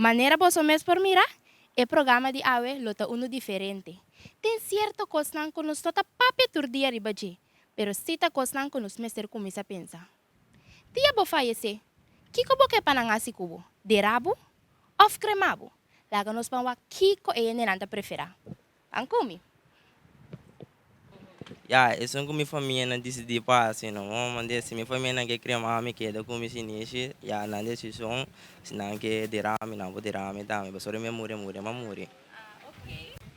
Maneira você mesmo por mira, é programa de awe lota uno diferente. Tem certo coisa que nós tota papi turdia ribaji, pero cita coisa que nós mestre começa a pensar. Tia bo fallecer, kiko bo que panangasi kubo, de rabo of cremabo? Laga nós panwa kiko e nenanta prefera. Pankumi. Ja, isso com minha família não decidi para assim, não. Mas se minha família não quer criar uma que é da comissão nisso, já não decisão, se não quer derrame, não vou derrame, tá? Mas só memória, memória.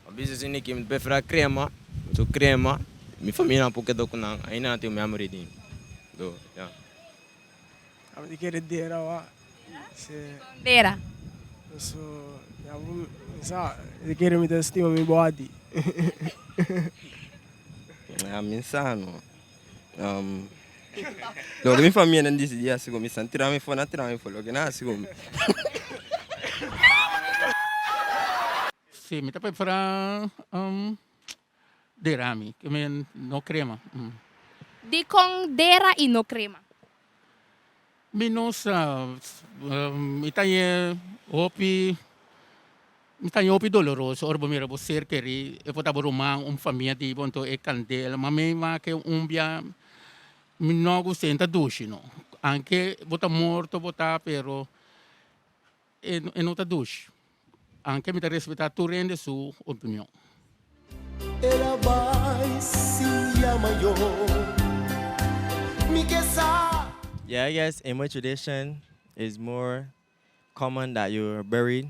A business ini que me prefere crema, so crema, minha família não porque do kunang, ainda não tenho memory din. Do, yeah. A di che dera wa. Se Dera. so ya bu sa di che mi da stima mi body. Ah, mensano. Lo minha família não decidi assim, como me tirar me fora, lo que não assim como. Sì, mi tappai farà dei rami, che no crema. Di con dera e no crema. Minosa, mi taglio opi doloroso, orbo mi rabo cercari, e potavo rumang famiglia di bonto e candela, ma me ma che umbia mi no gustenta duscino, anche bota morto, bota però e non ta dusci. Anche mi da rispettare tu rende su opinione. Ela vai se maior. Me que sa. Yeah, I guess in my tradition is more common that you're buried,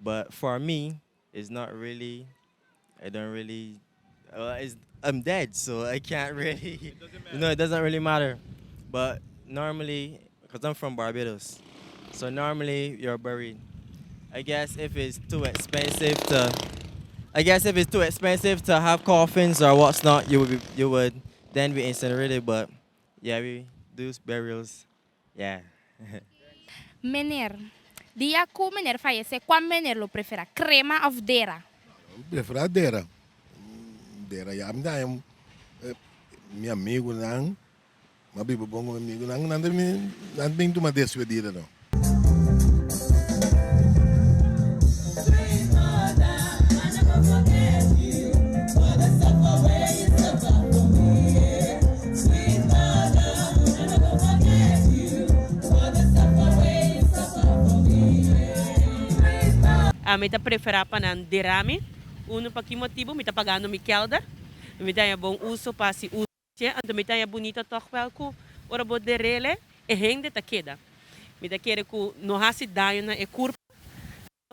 but for me, it's not really. I don't really. I'm dead, so I can't really. It doesn't really matter. But normally, because I'm from Barbados, so normally you're buried. I guess if it's too expensive to have coffins or what's not, you would then be incinerated. But yeah, we do burials. Yeah. Meneer, dia ku meneer fallecer, qual meneer lo prefera? Crema of dera? Prefiro dera. Dera ya me dá meu amigo não, mas bibo bom amigo não tem uma despedida não. A me ta prefera panan derame, uno pa que motivo, me ta pagando mi kelda, me ta bom uso pa si uso, anto me ta bonita toch wel ku, ora bo derele, e hende ta queda. Me ta quere ku no hasi daio na e curva,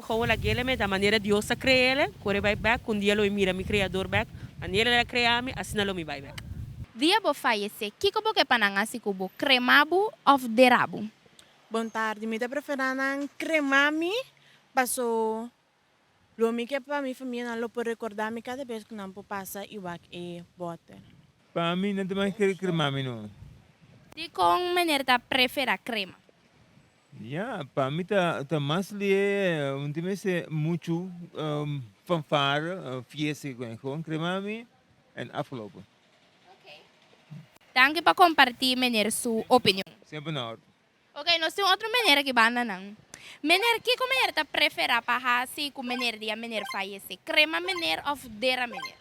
como la gele me da maneira Deus a creele, corre vai back, um dia lo mira mi criador back, maneira la creame, assim lo mi vai back. Dia bo fallecer, kiko bo que panangasi kubo, cremabo of derabo? Boa tarde, me preferando cremami, passo lo mi que para minha família não lo por recordar me cada vez que não passa igual e bota. Para mim não tem mais que cremami não. Di con meneer ta prefera crema? Ja, para mim tá mais ali time se muito fanfare, fiesta com cremami en afgelopen. Danke para compartilhar meneer sua opinião. Sempre na hora. Ok, nós temos outro meneer que banda não. Meneer, que meneer ta prefera para hasi com meneer dia meneer fallecer? Crema meneer of dera meneer?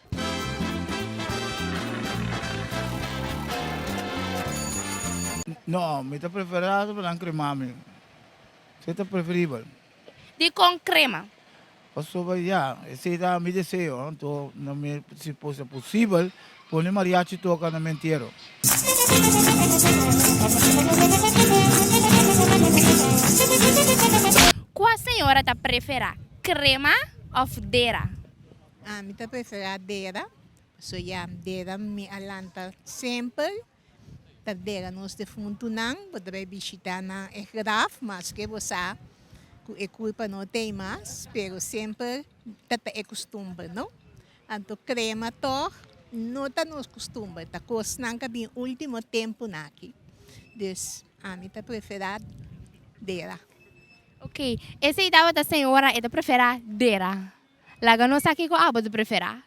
No, mi está preferado para la cremami. ¿Qué está preferible? Di con crema. Paso ya, ese era mi deseo. Entonces, no me, si fuese posible, poner mariachi toca no me entierro. Qual senhora ta prefera? Crema of dera? Mi ta prefera dera. So ja, dera mi alanta sempre. Ta dera nos de funtunang, potrei visitar na graf, mas que você é culpa não tem mais, pero sempre tata é costume, não? Anto crema to, não tá nos costume, tá cosnang ka bem último tempo naqui. Dus, mi ta prefera dera. Ok, essa idade da senhora é da prefera dera. Laga não sabe qual aba de preferar.